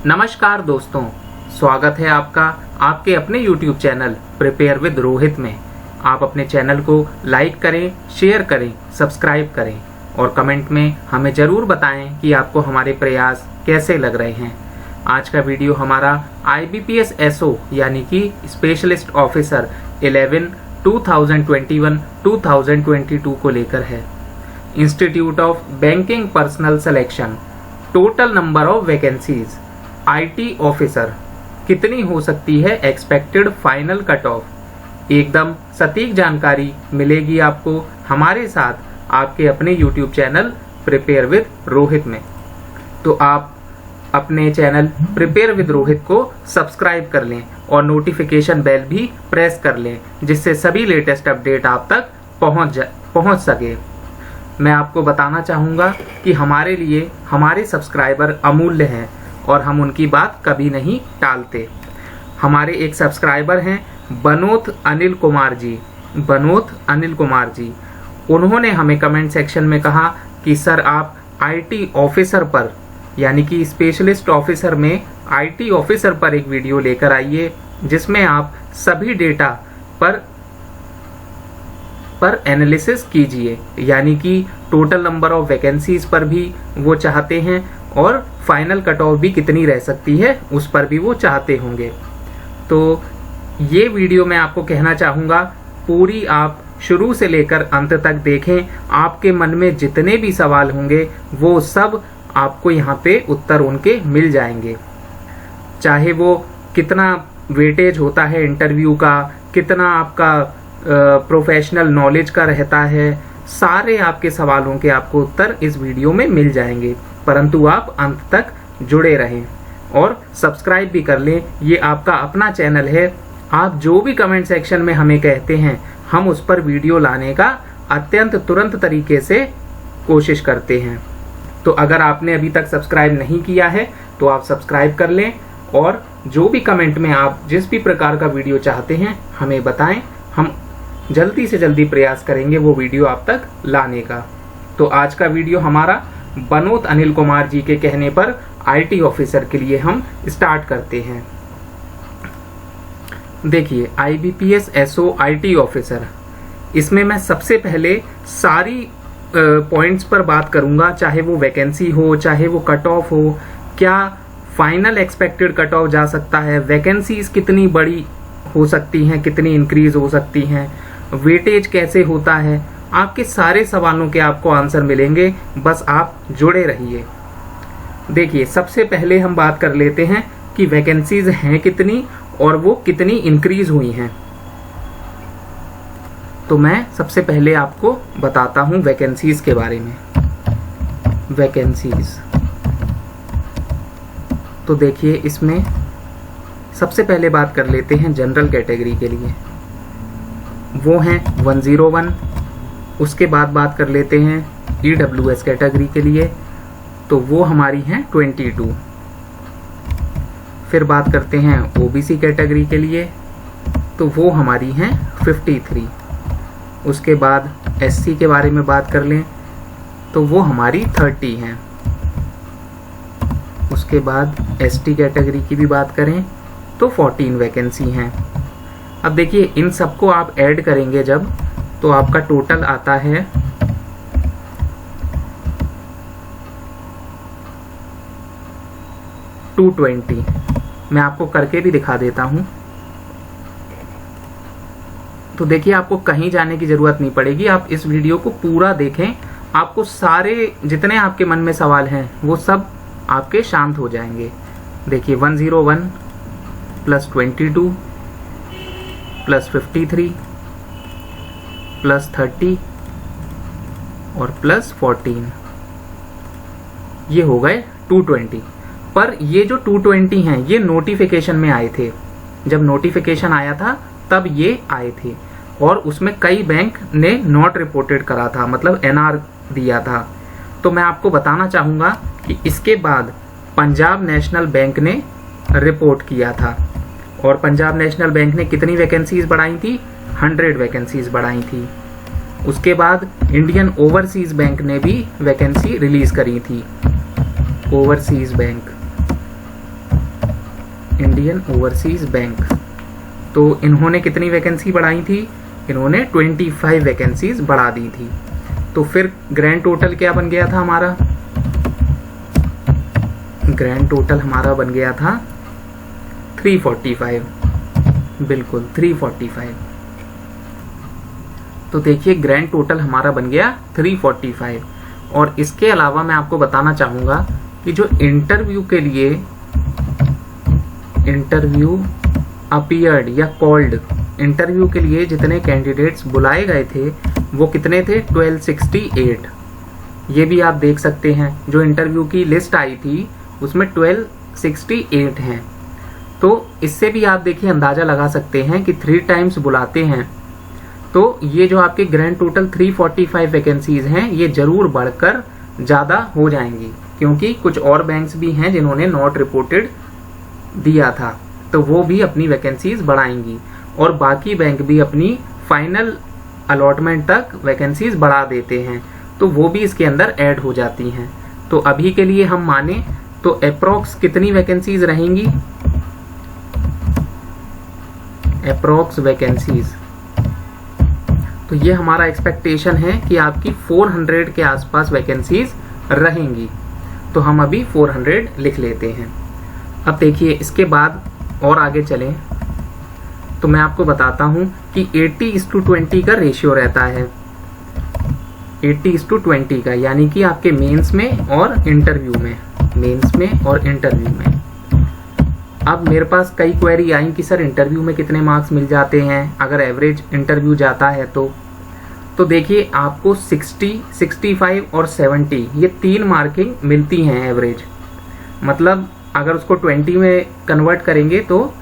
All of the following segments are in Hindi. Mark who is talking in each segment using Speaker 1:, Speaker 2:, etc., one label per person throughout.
Speaker 1: नमस्कार दोस्तों, स्वागत है आपका आपके अपने YouTube channel prepare with Rohit में। आप अपने चैनल को लाइक करें, शेयर करें, सब्सक्राइब करें और कमेंट में हमें ज़रूर बताएं कि आपको हमारे प्रयास कैसे लग रहे हैं। आज का वीडियो हमारा IBPS SO यानी कि स्पेशलिस्ट ऑफिसर 11 2021-2022 को लेकर है। Institute of banking personal selection, total number of vacancies, IT officer कितनी हो सकती है एक्सपेक्टेड फाइनल कट ऑफ, एकदम सटीक जानकारी मिलेगी आपको हमारे साथ आपके अपने YouTube channel prepare with Rohit में। तो आप अपने चैनल प्रिपेयर विद रोहित को सब्सक्राइब कर लें और नोटिफिकेशन बेल भी प्रेस कर लें, जिससे सभी लेटेस्ट अपडेट आप तक पहुंच सके। मैं आपको बताना चाहूँगा कि हमारे लिए हमारे सब्सक्राइबर अमूल्य हैं और हम उनकी बात कभी नहीं टालते। हमारे एक सब्सक्राइबर हैं बनोत अनिल कुमार जी। उन्होंने हमें कमेंट सेक्शन में कहा कि सर आप IT ऑफिसर पर यानी कि स्पेशलिस्ट ऑफिसर में IT ऑफिसर पर एक वीडियो लेकर आइए, जिसमें आप सभी डेटा पर एनालिसिस कीजिए, यानी कि टोटल नंबर ऑफ वैकेंसीज पर भी वो चाहते हैं और फाइनल कट ऑफ भी कितनी रह सकती है उस पर भी वो चाहते होंगे। तो ये वीडियो मैं आपको कहना चाहूँगा, पूरी आप शुरू से लेकर अंत तक देखें। आपके मन में जितने भी सवाल होंगे वो सब आपको यहाँ पे उत्तर उनके मिल जाएंगे। चाहे वो कितना वेटेज होता है इंटरव्यू का, कितना आपका प्रोफेशनल नॉलेज का रहता है, सारे आपके सवालों के आपको उत्तर इस वीडियो में मिल जाएंगे। परंतु आप अंत तक जुड़े रहें और सब्सक्राइब भी कर लें। ये आपका अपना चैनल है। आप जो भी कमेंट सेक्शन में हमें कहते हैं, हम उस पर वीडियो लाने का अत्यंत तुरंत तरीके से कोशिश करते हैं। तो अगर आपने अभी तक सब्सक्राइब नहीं किया है तो आप सब्सक्राइब कर लें और जो भी कमेंट में आप जिस भी प्रकार का वीडियो चाहते हैं हमें बताएं। हम जल्दी से जल्दी प्रयास करेंगे वो वीडियो आप तक लाने का। तो आज का वीडियो हमारा बनोत अनिल कुमार जी के कहने पर IT ऑफिसर के लिए हम स्टार्ट करते हैं। देखिए, IBPS SO IT ऑफिसर, इसमें मैं सबसे पहले सारी पॉइंट्स पर बात करूंगा, चाहे वो वैकेंसी हो, चाहे वो कट ऑफ हो, क्या फाइनल एक्सपेक्टेड कट ऑफ जा सकता है, वैकेंसीज कितनी बड़ी हो सकती हैं, कितनी इंक्रीज हो सकती हैं, वेटेज कैसे होता है। आपके सारे सवालों के आपको आंसर मिलेंगे, बस आप जुड़े रहिए। देखिए, सबसे पहले हम बात कर लेते हैं कि वैकेंसीज हैं कितनी और वो कितनी इंक्रीज हुई हैं। तो मैं सबसे पहले आपको बताता हूं वैकेंसीज के बारे में। वैकेंसीज तो देखिए, इसमें सबसे पहले बात कर लेते हैं जनरल कैटेगरी के लिए, वो हैं 101। उसके बाद बात कर लेते हैं EWS कैटेगरी के लिए, तो वो हमारी हैं 22। फिर बात करते हैं OBC कैटेगरी के लिए, तो वो हमारी हैं 53। उसके बाद SC के बारे में बात कर लें तो वो हमारी 30 हैं। उसके बाद ST कैटेगरी की भी बात करें तो 14 वैकेंसी हैं। अब देखिए, इन सबको आप ऐड करेंगे जब, तो आपका टोटल आता है 220। मैं आपको करके भी दिखा देता हूं। तो देखिए, आपको कहीं जाने की जरूरत नहीं पड़ेगी, आप इस वीडियो को पूरा देखें। आपको सारे जितने आपके मन में सवाल हैं वो सब आपके शांत हो जाएंगे। देखिए, 101 प्लस 22 प्लस 53 प्लस 30 और प्लस 14, ये हो गए 220। पर ये जो 220 हैं ये नोटिफिकेशन में आए थे। जब नोटिफिकेशन आया था तब ये आए थे और उसमें कई बैंक ने नॉट रिपोर्टेड करा था, मतलब NR दिया था। तो मैं आपको बताना चाहूँगा कि इसके बाद पंजाब नेशनल बैंक ने रिपोर्ट किया था और पंजाब नेशनल बैंक ने कितनी वैकेंसीज बढ़ाई थी? 100 वैकेंसीज बढ़ाई थी। उसके बाद इंडियन ओवरसीज बैंक ने भी वैकेंसी रिलीज करी थी। Overseas bank Indian overseas bank, तो इन्होंने कितनी वैकेंसी बढ़ाई थी? इन्होंने 25 वैकेंसीज बढ़ा दी थी। तो फिर ग्रैंड टोटल क्या बन गया था हमारा? ग्रैंड टोटल हमारा बन गया था 345, बिल्कुल 345। तो देखिए ग्रैंड टोटल हमारा बन गया 345। और इसके अलावा मैं आपको बताना चाहूंगा कि जो इंटरव्यू के लिए इंटरव्यू अपीयर्ड या कॉल्ड, इंटरव्यू के लिए जितने कैंडिडेट्स बुलाए गए थे वो कितने थे? 1268। ये भी आप देख सकते हैं, जो इंटरव्यू की लिस्ट आई थी उसमें 1268 हैं। तो इससे भी आप देखिए अंदाजा लगा सकते हैं कि 3 टाइम्स बुलाते हैं तो ये जो आपके ग्रैंड टोटल 345 वैकेंसीज हैं ये जरूर बढ़कर ज़्यादा हो जाएंगी, क्योंकि कुछ और बैंक्स भी हैं जिन्होंने नॉट रिपोर्टेड दिया था, तो वो भी अपनी वैकेंसीज बढ़ाएंगी और बाकी बैंक भी अपनी फाइनल अलॉटमेंट तक वैकेंसीज बढ़ा देते हैं, तो वो भी इसके अंदर ऐड हो जाती हैं। तो अभी के लिए हम माने तो अप्रॉक्स कितनी वैकेंसीज रहेंगी? अप्रॉक्स वैकेंसीज, तो ये हमारा एक्सपेक्टेशन है कि आपकी 400 के आसपास वैकेंसीज रहेंगी। तो हम अभी 400 लिख लेते हैं। अब देखिए इसके बाद और आगे चलें तो मैं आपको बताता हूं कि 80:20 का रेशियो रहता है। 80:20 का, यानी कि आपके मेंस में और इंटरव्यू में, मेंस में और इंटरव्यू में। अब मेरे पास कई क्वेरी आई कि सर इंटरव्यू में कितने मार्क्स मिल जाते हैं अगर एवरेज इंटरव्यू जाता है तो देखिए आपको 60, 65 और 70 ये 3 मार्किंग मिलती हैं एवरेज। मतलब अगर उसको 20 में कन्वर्ट करेंगे तो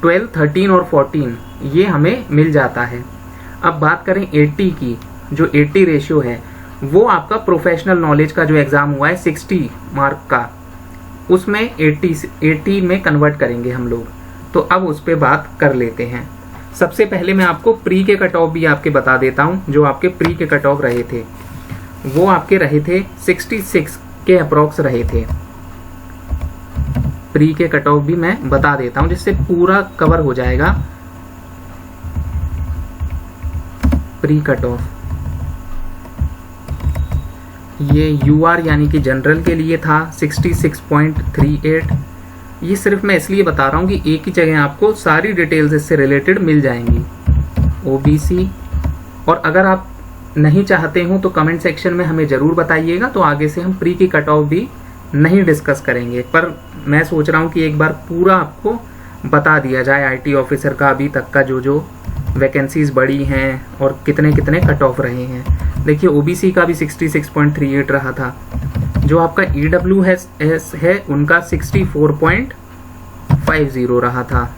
Speaker 1: 12, 13 और 14 ये हमें मिल जाता है। अब बात करें 80 की, जो 80 रेशियो है वो आपका प्रोफेशनल नॉलेज का जो एग्जाम हुआ है 60 मार्क का, उसमें 80 में कन्वर्ट करेंगे हम लोग। तो अब उस पर बात कर लेते हैं। सबसे पहले मैं आपको प्री के कट ऑफ भी आपके बता देता हूं। जो आपके प्री के कट ऑफ रहे थे वो आपके रहे थे 66 के अप्रॉक्स रहे थे। प्री के कट ऑफ भी मैं बता देता हूं जिससे पूरा कवर हो जाएगा। प्री कट ऑफ ये यूआर यानी कि जनरल के लिए था 66.38। ये सिर्फ मैं इसलिए बता रहा हूँ कि एक ही जगह आपको सारी डिटेल्स इससे रिलेटेड मिल जाएंगी। ओबीसी, और अगर आप नहीं चाहते हो तो कमेंट सेक्शन में हमें ज़रूर बताइएगा, तो आगे से हम प्री की कट ऑफ भी नहीं डिस्कस करेंगे। पर मैं सोच रहा हूँ कि एक बार पूरा आपको बता दिया जाए आईटी ऑफिसर का अभी तक का जो वैकेंसीज बढ़ी हैं और कितने कितने कट ऑफ रहे हैं। देखिए ओबीसी का भी 66.38 रहा था। जो आपका EWS है उनका 64.50 रहा था।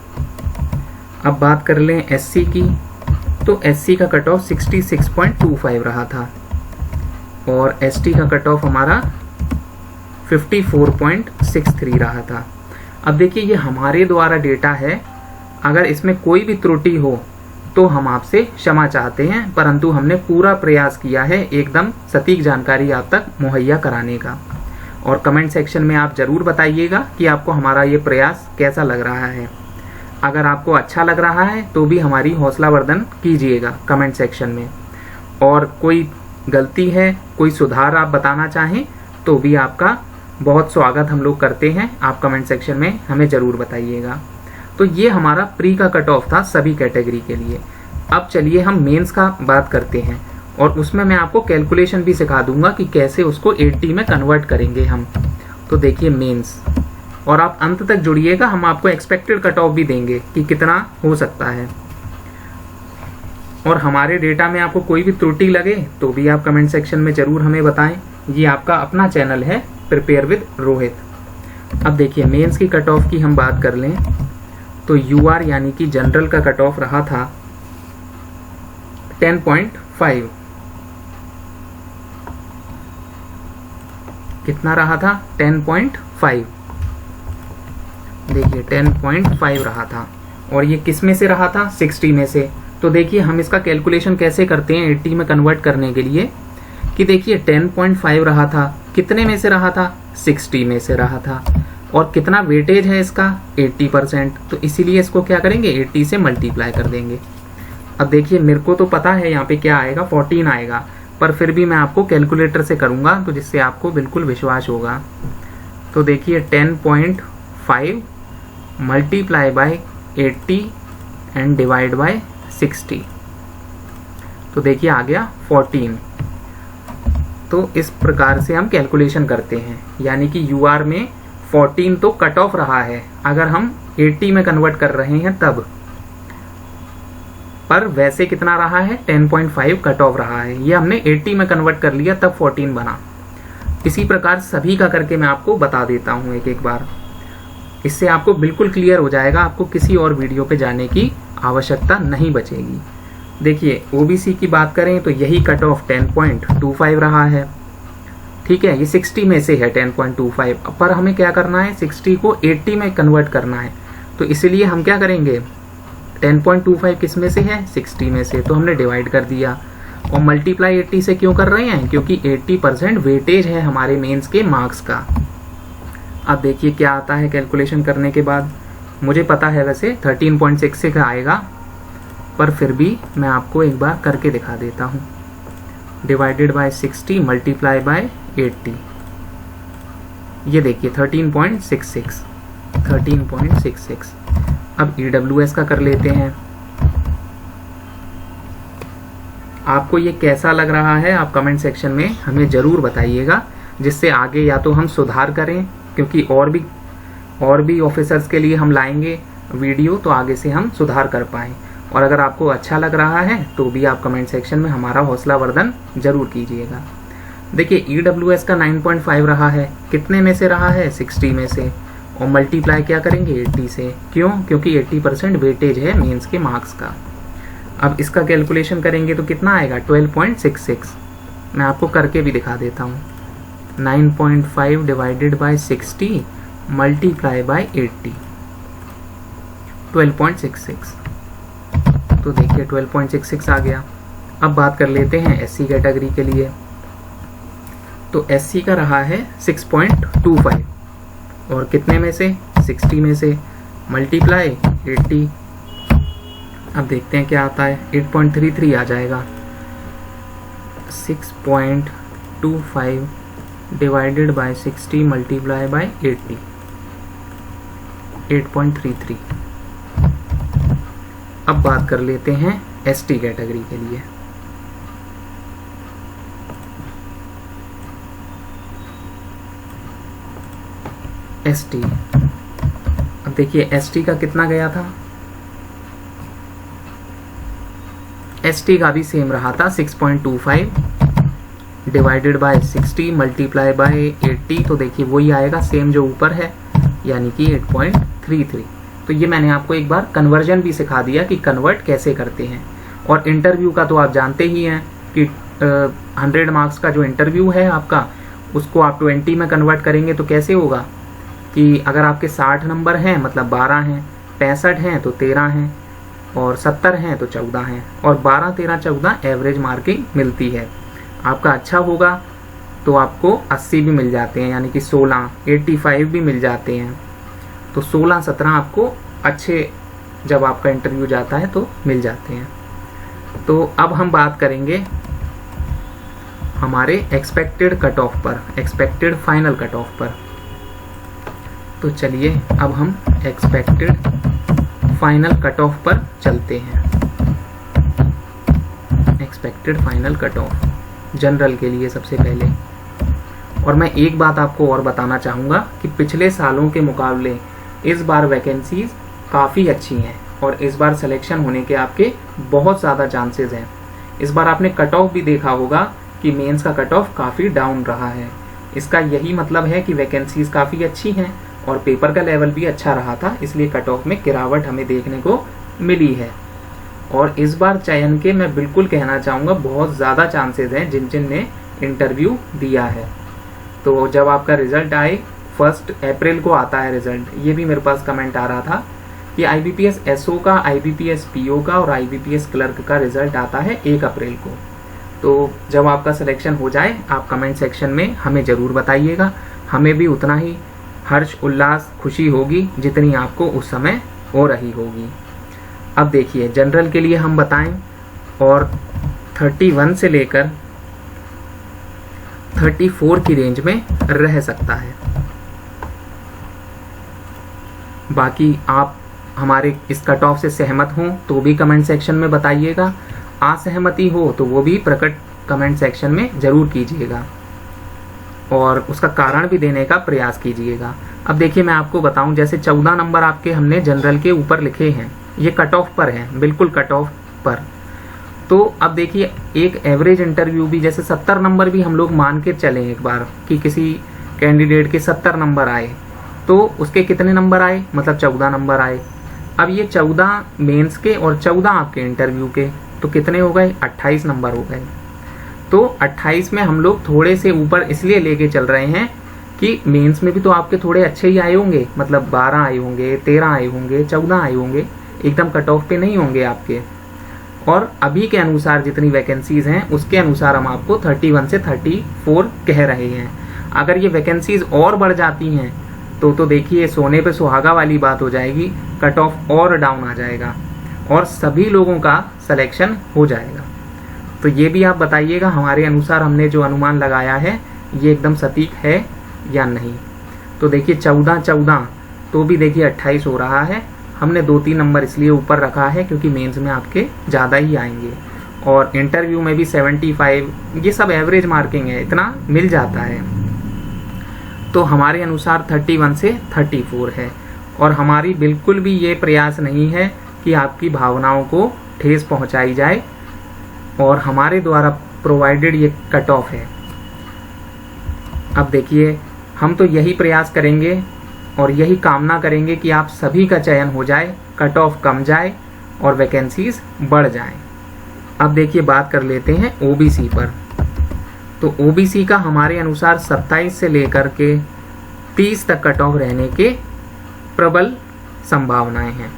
Speaker 1: अब बात कर लें एससी की, तो एससी का कट ऑफ 66.25 रहा था और एसटी का कट ऑफ हमारा 54.63 रहा था। अब देखिए ये हमारे द्वारा डेटा है, अगर इसमें कोई भी त्रुटि हो तो हम आपसे क्षमा चाहते हैं, परंतु हमने पूरा प्रयास किया है एकदम सटीक जानकारी आप तक मुहैया कराने का। और कमेंट सेक्शन में आप जरूर बताइएगा कि आपको हमारा ये प्रयास कैसा लग रहा है। अगर आपको अच्छा लग रहा है तो भी हमारी हौसलावर्धन कीजिएगा कमेंट सेक्शन में, और कोई गलती है, कोई सुधार आप बताना चाहें तो भी आपका बहुत स्वागत हम लोग करते हैं। आप कमेंट सेक्शन में हमें ज़रूर बताइएगा। तो ये हमारा प्री का कट ऑफ था सभी कैटेगरी के लिए। अब चलिए हम मेंस का बात करते हैं और उसमें मैं आपको कैलकुलेशन भी सिखा दूंगा कि कैसे उसको 80 में कन्वर्ट करेंगे हम। तो देखिए मेंस, और आप अंत तक जुड़िएगा, हम आपको एक्सपेक्टेड कट ऑफ भी देंगे कि कितना हो सकता है। और हमारे डेटा में आपको कोई भी त्रुटि लगे तो भी आप कमेंट सेक्शन में जरूर हमें बताएं। ये आपका अपना चैनल है प्रिपेयर विद रोहित। अब देखिए मेंस की कट ऑफ की हम बात कर लें तो यूआर यानी कि जनरल का कट ऑफ रहा था 10.5। कितना रहा था? 10.5। देखिए 10.5 रहा था। और ये किस में से रहा था? 60 में से। तो देखिए हम इसका कैलकुलेशन कैसे करते हैं 80 में कन्वर्ट करने के लिए, कि देखिए 10.5 रहा था, कितने में से रहा था? 60 में से रहा था। और कितना वेटेज है इसका 80%, तो इसीलिए इसको क्या करेंगे 80 से मल्टीप्लाई कर देंगे। अब देखिए मेरे को तो पता है यहाँ पे क्या आएगा 14 आएगा, पर फिर भी मैं आपको कैलकुलेटर से करूँगा तो जिससे आपको बिल्कुल विश्वास होगा। तो देखिए 10.5 multiply by 80 and divide by 60, तो देखिए आ गया 14। तो इस प्रकार से हम कैलकुलेशन करते हैं, यानी कि UR में 14 तो कट ऑफ रहा है अगर हम 80 में कन्वर्ट कर रहे हैं तब, पर वैसे कितना रहा है 10.5 कट ऑफ रहा है। ये हमने 80 में कन्वर्ट कर लिया तब 14 बना। इसी प्रकार सभी का करके मैं आपको बता देता हूं एक एक बार, इससे आपको बिल्कुल क्लियर हो जाएगा, आपको किसी और वीडियो पे जाने की आवश्यकता नहीं बचेगी। देखिए OBC की बात करें तो यही कट ऑफ 10.25 रहा है, ठीक है, ये 60 में से है 10.25, पर हमें क्या करना है 60 को 80 में कन्वर्ट करना है, तो इसलिए हम क्या करेंगे 10.25 किस में से है 60 में से, तो हमने डिवाइड कर दिया। और मल्टीप्लाई 80 से क्यों कर रहे हैं, क्योंकि 80% वेटेज है हमारे मेंस के मार्क्स का। अब देखिए क्या आता है कैलकुलेशन करने के बाद, मुझे पता है वैसे 13.66 आएगा, पर फिर भी मैं आपको एक बार करके दिखा देता हूँ। डिवाइडेड बाय 60 मल्टीप्लाई बाय 80, ये देखिए 13.66। अब EWS का कर लेते हैं। आपको ये कैसा लग रहा है आप कमेंट सेक्शन में हमें ज़रूर बताइएगा, जिससे आगे या तो हम सुधार करें, क्योंकि और भी ऑफिसर्स के लिए हम लाएंगे वीडियो, तो आगे से हम सुधार कर पाएँ। और अगर आपको अच्छा लग रहा है तो भी आप कमेंट सेक्शन में हमारा हौसला वर्धन जरूर कीजिएगा। देखिए EWS का 9.5 रहा है, कितने में से रहा है 60 में से, और मल्टीप्लाई क्या करेंगे 80 से, क्यों, क्योंकि 80% वेटेज है मेंस के मार्क्स का। अब इसका कैलकुलेशन करेंगे तो कितना आएगा 12.66, मैं आपको करके भी दिखा देता हूँ। 9.5 डिवाइडेड बाय 60 मल्टीप्लाई बाय 80, 12.66, तो देखिए 12.66 आ गया। अब बात कर लेते हैं SC कैटेगरी के लिए, तो SC का रहा है 6.25, और कितने में से 60 में से, मल्टीप्लाई 80, अब देखते हैं क्या आता है 8.33 आ जाएगा। 6.25 डिवाइडेड बाय 60 मल्टीप्लाई बाय 80, 8.33। अब बात कर लेते हैं ST कैटेगरी के लिए। ST, अब देखिए ST का कितना गया था, ST का भी सेम रहा था 6.25 डिवाइडेड बाय 60 मल्टीप्लाई बाय 80, तो देखिए वही आएगा सेम जो ऊपर है, यानी कि 8.33। तो ये मैंने आपको एक बार कन्वर्जन भी सिखा दिया कि कन्वर्ट कैसे करते हैं। और इंटरव्यू का तो आप जानते ही हैं कि 100 मार्क्स का जो इंटरव्यू है आपका, उसको आप 20 में कन्वर्ट करेंगे तो कैसे होगा कि अगर आपके 60 नंबर हैं मतलब 12 हैं, 65 हैं तो 13 हैं, और 70 हैं तो 14 हैं, और 12, 13, 14 एवरेज मार्किंग मिलती है। आपका अच्छा होगा तो आपको 80 भी मिल जाते हैं, यानी कि 16, 85 भी मिल जाते हैं। तो 16, 17 आपको अच्छे जब आपका इंटरव्यू जाता है तो मिल जाते हैं। तो अब हम बात करेंगे हमारे एक्सपेक्टेड कट ऑफ पर, एक्सपेक्टेड फाइनल कट ऑफ पर। तो चलिए अब हम एक्सपेक्टेड फाइनल कट ऑफ पर चलते हैं। Expected final cut off general के लिए सबसे पहले। और मैं एक बात आपको और बताना चाहूँगा कि पिछले सालों के मुकाबले इस बार वैकेंसीज काफ़ी अच्छी हैं, और इस बार सिलेक्शन होने के आपके बहुत ज़्यादा चांसेस हैं। इस बार आपने कट ऑफ भी देखा होगा कि मेंस का कट ऑफ काफ़ी डाउन रहा है। इसका यही मतलब है कि वैकेंसीज काफ़ी अच्छी हैं और पेपर का लेवल भी अच्छा रहा था, इसलिए कट ऑफ में गिरावट हमें देखने को मिली है। और इस बार चयन के मैं बिल्कुल कहना चाहूँगा बहुत ज़्यादा चांसेस हैं जिन जिन ने इंटरव्यू दिया है। तो जब आपका रिजल्ट आए 1 अप्रैल को आता है रिजल्ट, ये भी मेरे पास कमेंट आ रहा था कि IBPS SO का, IBPS PO का और IBPS क्लर्क का रिजल्ट आता है 1 अप्रैल को। तो जब आपका सिलेक्शन हो जाए आप कमेंट सेक्शन में हमें ज़रूर बताइएगा, हमें भी उतना ही हर्ष उल्लास खुशी होगी जितनी आपको उस समय हो रही होगी। अब देखिए जनरल के लिए हम बताएं और 31 से लेकर 34 की रेंज में रह सकता है। बाकी आप हमारे इस कट ऑफ से सहमत हों तो भी कमेंट सेक्शन में बताइएगा, असहमति हो तो वो भी प्रकट कमेंट सेक्शन में जरूर कीजिएगा और उसका कारण भी देने का प्रयास कीजिएगा। अब देखिए मैं आपको बताऊं, जैसे 14 नंबर आपके हमने जनरल के ऊपर लिखे हैं, ये कट ऑफ पर है, बिल्कुल कट ऑफ पर। तो अब देखिए एक एवरेज इंटरव्यू भी जैसे 70 नंबर भी हम लोग मान के चलें एक बार कि किसी कैंडिडेट के 70 नंबर आए तो उसके कितने नंबर आए, मतलब 14 नंबर आए। अब ये 14 मेंस के और 14 आपके इंटरव्यू के, तो कितने हो गए, 28 नंबर हो गए। तो 28 में हम लोग थोड़े से ऊपर इसलिए लेके चल रहे हैं कि मेंस में भी तो आपके थोड़े अच्छे ही आए होंगे, मतलब 12 आए होंगे, 13 आए होंगे, 14 आए होंगे, एकदम कट ऑफ पे नहीं होंगे आपके। और अभी के अनुसार जितनी वैकेंसीज हैं उसके अनुसार हम आपको 31 से 34 कह रहे हैं। अगर ये वैकेंसीज और बढ़ जाती हैं तो देखिए सोने पे सुहागा वाली बात हो जाएगी, कट ऑफ और डाउन आ जाएगा और सभी लोगों का सिलेक्शन हो जाएगा। तो ये भी आप बताइएगा हमारे अनुसार हमने जो अनुमान लगाया है ये एकदम सटीक है या नहीं। तो देखिए 14 तो भी देखिए 28 हो रहा है। हमने 2-3 नंबर इसलिए ऊपर रखा है क्योंकि मेंस में आपके ज़्यादा ही आएंगे और इंटरव्यू में भी 75, ये सब एवरेज मार्किंग है, इतना मिल जाता है। तो हमारे अनुसार 31 से 34 है और हमारी बिल्कुल भी ये प्रयास नहीं है कि आपकी भावनाओं को ठेस पहुंचाई जाए और हमारे द्वारा प्रोवाइडेड ये कट ऑफ है। अब देखिए हम तो यही प्रयास करेंगे और यही कामना करेंगे कि आप सभी का चयन हो जाए, कट ऑफ कम जाए और वैकेंसीज बढ़ जाएं। अब देखिए बात कर लेते हैं ओबीसी पर। तो ओबीसी का हमारे अनुसार 27 से लेकर के 30 तक कट ऑफ रहने के प्रबल संभावनाएं हैं।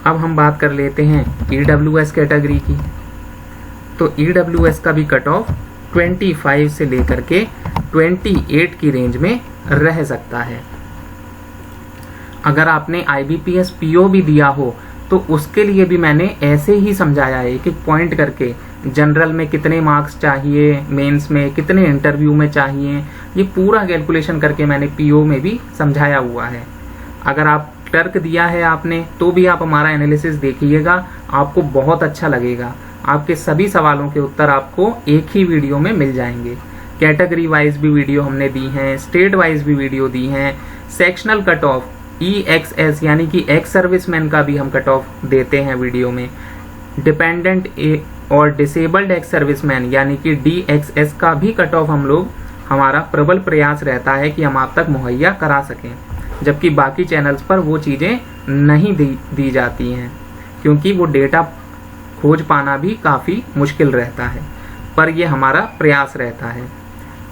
Speaker 1: अब हम बात कर लेते हैं ईडब्ल्यूएस कैटेगरी की। तो ईडब्ल्यूएस का भी कट ऑफ 25 से लेकर के 28 की रेंज में रह सकता है। अगर आपने आईबीपीएस पीओ भी दिया हो तो उसके लिए भी मैंने ऐसे ही समझाया है, एक एक पॉइंट करके, जनरल में कितने मार्क्स चाहिए, मेंस में कितने इंटरव्यू में चाहिए, ये पूरा कैलकुलेशन करके मैंने पीओ में भी समझाया हुआ है। अगर आप क्लर्क दिया है आपने तो भी आप हमारा एनालिसिस देखिएगा, आपको बहुत अच्छा लगेगा। आपके सभी सवालों के उत्तर आपको एक ही वीडियो में मिल जाएंगे। कैटेगरी वाइज भी वीडियो हमने दी हैं, स्टेट वाइज भी वीडियो दी हैं, सेक्शनल कट ऑफ EXS यानी कि एक्स सर्विसमैन का भी हम कट ऑफ देते हैं वीडियो में। डिपेंडेंट और डिसेबल्ड एक्स सर्विसमैन यानी कि DXS का भी कट ऑफ हम लोग, हमारा प्रबल प्रयास रहता है कि हम आप तक मुहैया करा सकें, जबकि बाकी चैनल्स पर वो चीज़ें नहीं दी जाती हैं क्योंकि वो डेटा खोज पाना भी काफ़ी मुश्किल रहता है। पर ये हमारा प्रयास रहता है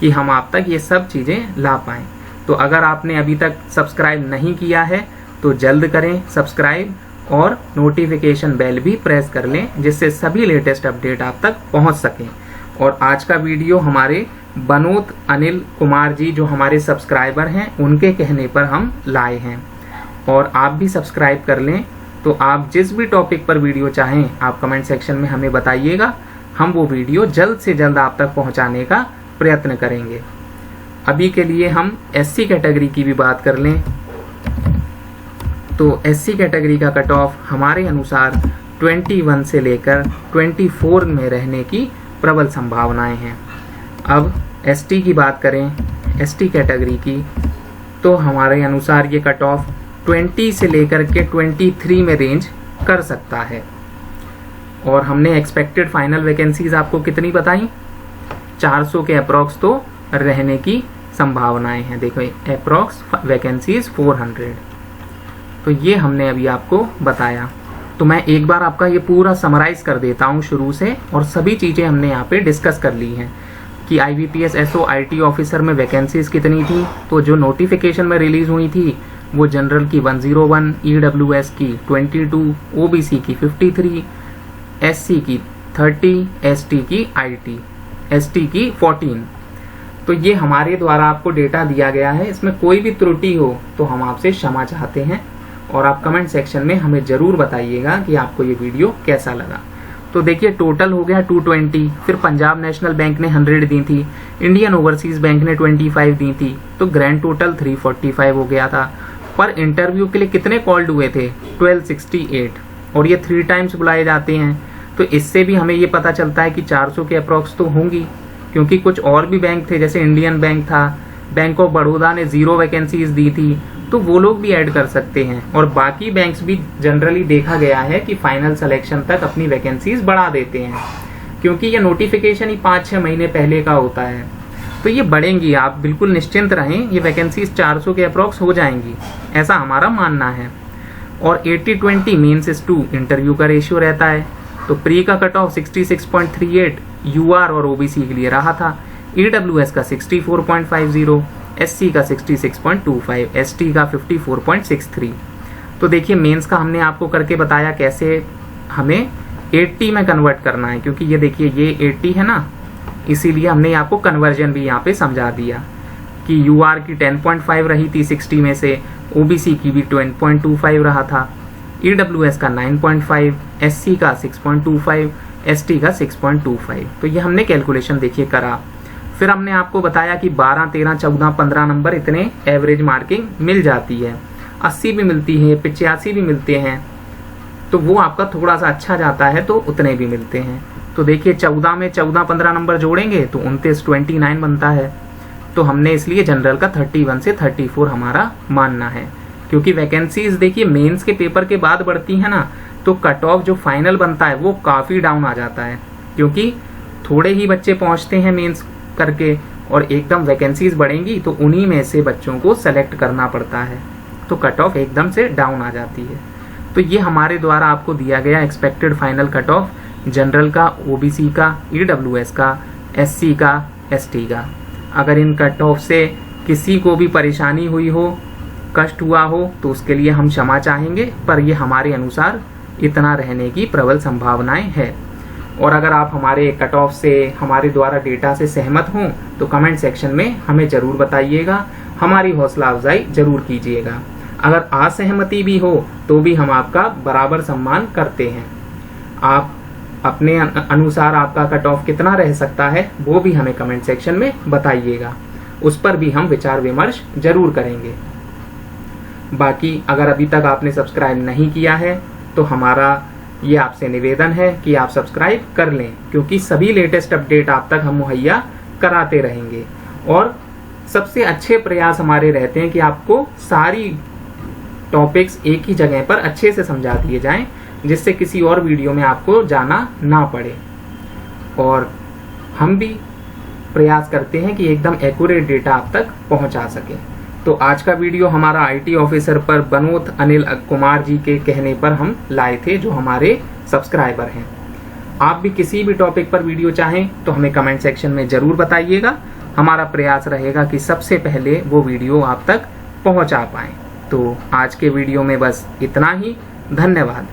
Speaker 1: कि हम आप तक ये सब चीज़ें ला पाएँ। तो अगर आपने अभी तक सब्सक्राइब नहीं किया है तो जल्द करें सब्सक्राइब और नोटिफिकेशन बेल भी प्रेस कर लें, जिससे सभी लेटेस्ट अपडेट आप तक पहुंच सकें। और आज का वीडियो हमारे बनोत अनिल कुमार जी जो हमारे सब्सक्राइबर हैं उनके कहने पर हम लाए हैं, और आप भी सब्सक्राइब कर लें। तो आप जिस भी टॉपिक पर वीडियो चाहें आप कमेंट सेक्शन में हमें बताइएगा, हम वो वीडियो जल्द से जल्द आप तक पहुंचाने का प्रयत्न करेंगे। अभी के लिए हम SC कैटेगरी की भी बात कर लें तो SC कैटेगरी का कट ऑफ हमारे अनुसार 21 से लेकर 24 में रहने की प्रबल संभावनाएं हैं। अब ST की बात करें, ST कैटेगरी की, तो हमारे अनुसार ये कट ऑफ 20 से लेकर के 23 में रेंज कर सकता है। और हमने एक्सपेक्टेड फाइनल वैकेंसीज आपको कितनी बताई, 400 के अप्रॉक्स तो रहने की संभावनाएं हैं। देखो अप्रॉक्स वैकेंसीज 400, तो ये हमने अभी आपको बताया। तो मैं एक बार आपका ये पूरा समराइज कर देता हूँ शुरू से, और सभी चीज़ें हमने यहाँ पे डिस्कस कर ली हैं कि IBPS SO IT ऑफिसर में वैकेंसीज कितनी थी। तो जो नोटिफिकेशन में रिलीज हुई थी वो जनरल की 101, EWS की 22, OBC की 53, SC की 30, ST की 14। तो ये हमारे द्वारा आपको डेटा दिया गया है, इसमें कोई भी त्रुटि हो तो हम आपसे क्षमा चाहते हैं और आप कमेंट सेक्शन में हमें जरूर बताइएगा कि आपको ये वीडियो कैसा लगा। तो देखिए टोटल हो गया 220, फिर पंजाब नेशनल बैंक ने 100 दी थी, इंडियन ओवरसीज बैंक ने 25 दी थी, तो ग्रैंड टोटल 345 हो गया था। पर इंटरव्यू के लिए कितने कॉल्ड हुए थे? 1268, और ये 3 टाइम्स बुलाए जाते हैं। तो इससे भी हमें ये पता चलता है कि 400 के अप्रॉक्स तो होंगी, क्योंकि कुछ और भी बैंक थे, जैसे इंडियन बैंक था, बैंक ऑफ बड़ौदा ने 0 वैकेंसीज दी थी, तो वो लोग भी ऐड कर सकते हैं। और बाकी बैंक्स भी जनरली देखा गया है कि फाइनल सिलेक्शन तक अपनी वैकेंसीज बढ़ा देते हैं, क्योंकि ये नोटिफिकेशन ही 5-6 महीने पहले का होता है। तो ये बढ़ेंगी, आप बिल्कुल निश्चिंत रहें, ये वैकेंसीज 400 के अप्रॉक्स हो जाएंगी, ऐसा हमारा मानना है। और 80-20 मेंस इस टू इंटरव्यू का रेशियो रहता है। तो प्री का कट ऑफ 66.38 यूआर और ओबीसी के लिए रहा था, ईडब्ल्यूएस का 64.50, एससी का 66.25, एसटी का 54.63। तो देखिए मेंस का हमने आपको करके बताया कैसे हमें 80 में कन्वर्ट करना है, क्योंकि ये देखिए ये 80 है ना, इसीलिए हमने आपको कन्वर्जन भी यहाँ पे समझा दिया कि यूआर की 10.5 रही थी 60 में से, ओबीसी की भी 10.25 रहा था, ईडब्ल्यूएस का 9.5, एससी का 6.25, एसटी का 6.25। तो ये हमने कैलकुलेशन देखिए करा। फिर हमने आपको बताया कि 12, 13, 14, 15 नंबर इतने एवरेज मार्किंग मिल जाती है, 80 भी मिलती है, 85 भी मिलते हैं, तो वो आपका थोड़ा सा अच्छा जाता है तो उतने भी मिलते हैं। तो देखिए 14 में 14-15 नंबर जोड़ेंगे तो 29 बनता है। तो हमने इसलिए जनरल का 31 से 34 हमारा मानना है, क्योंकि वैकेंसीज देखिए मेंस के पेपर के बाद बढ़ती है ना, तो कट ऑफ जो फाइनल बनता है वो काफ़ी डाउन आ जाता है, क्योंकि थोड़े ही बच्चे पहुंचते हैं मेंस करके और एकदम वैकेंसीज बढ़ेंगी तो उन्हीं में से बच्चों को सेलेक्ट करना पड़ता है, तो कट ऑफ एकदम से डाउन आ जाती है। तो ये हमारे द्वारा आपको दिया गया expected final cut off general का, ओबीसी का, ईडब्ल्यूएस का, एससी का, एसटी का। अगर इन कट ऑफ से किसी को भी परेशानी हुई हो, कष्ट हुआ हो, तो उसके लिए हम क्षमा चाहेंगे, पर ये हमारे अनुसार इतना रहने की प्रबल संभावनाएं है। और अगर आप हमारे कट ऑफ से, हमारे द्वारा डेटा से सहमत हों तो कमेंट सेक्शन में हमें ज़रूर बताइएगा, हमारी हौसला अफजाई ज़रूर कीजिएगा। अगर असहमति भी हो तो भी हम आपका बराबर सम्मान करते हैं। आप अपने अनुसार आपका कट ऑफ कितना रह सकता है वो भी हमें कमेंट सेक्शन में बताइएगा, उस पर भी हम विचार विमर्श जरूर करेंगे। बाकी अगर अभी तक आपने सब्सक्राइब नहीं किया है तो हमारा ये आपसे निवेदन है कि आप सब्सक्राइब कर लें, क्योंकि सभी लेटेस्ट अपडेट आप तक हम मुहैया कराते रहेंगे। और सबसे अच्छे प्रयास हमारे रहते हैं कि आपको सारी टॉपिक्स एक ही जगह पर अच्छे से समझा दिए जाएं, जिससे किसी और वीडियो में आपको जाना ना पड़े। और हम भी प्रयास करते हैं कि एकदम एक्यूरेट डेटा आप तक पहुंचा सके। तो आज का वीडियो हमारा आईटी ऑफिसर पर बनोत अनिल कुमार जी के कहने पर हम लाए थे, जो हमारे सब्सक्राइबर हैं। आप भी किसी भी टॉपिक पर वीडियो चाहें तो हमें कमेंट सेक्शन में जरूर बताइएगा। हमारा प्रयास रहेगा कि सबसे पहले वो वीडियो आप तक पहुंचा पाएं। तो आज के वीडियो में बस इतना ही। धन्यवाद।